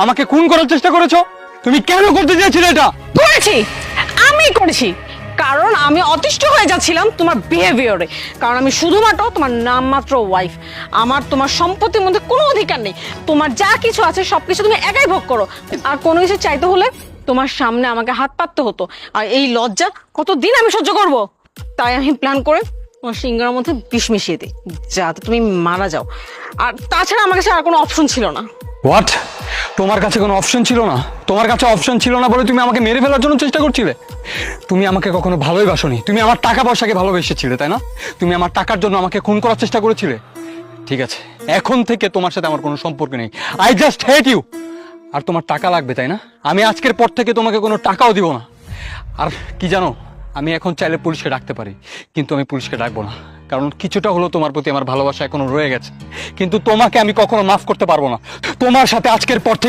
আমাকে খুন করার চেষ্টা করেছো। তুমি কেন করতে চেয়েছিলে এটা? করেছি, আমি করেছি, কারণ আমি অতিষ্ঠ হয়ে যাচ্ছিলাম তোমার বিহেভিয়ারে। কারণ আমি শুধুমাত্র তোমার নামমাত্র ওয়াইফ, আমার তোমার সম্পত্তির মধ্যে কোনো অধিকার নেই। তোমার যা কিছু আছে সবকিছু তুমি একাই ভোগ করো, আর কোনো কিছু চাইতে হলে তোমার সামনে আমাকে হাত পাততে হতো। আর এই লজ্জা কতদিন আমি সহ্য করব? তাই আমি প্ল্যান করে তোমার সিঙ্গারার মধ্যে বিষ মিশিয়ে দিই, যাতে তুমি মারা যাও। আর তাছাড়া আমার কাছে আর কোনো অপশন ছিল না। হোয়াট? তোমার কাছে কোনো অপশন ছিল না? তোমার কাছে অপশন ছিল না বলে তুমি আমাকে মেরে ফেলার জন্য চেষ্টা করছিলে? তুমি আমাকে কখনো ভালোই বাসনি, তুমি আমার টাকা পয়সাকে ভালোবেসেছিলে, তাই না? তুমি আমার টাকার জন্য আমাকে খুন করার চেষ্টা করেছিলে। ঠিক আছে, এখন থেকে তোমার সাথে আমার কোনো সম্পর্ক নেই। I just hate you. আর তোমার টাকা লাগবে, তাই না? আমি আজকের পর থেকে তোমাকে কোনো টাকাও দিব না। আর কি জানো, আমি এখন চাইলে পুলিশকে ডাকতে পারি, কিন্তু আমি পুলিশকে ডাকবো না। কারণ কিছুটা হলো তোমার প্রতি আমার ভালোবাসা এখনো রয়ে গেছে, কিন্তু তোমাকে আমি কখনো মাফ করতে পারবো না। তোমার সাথে আজকের পর থেকে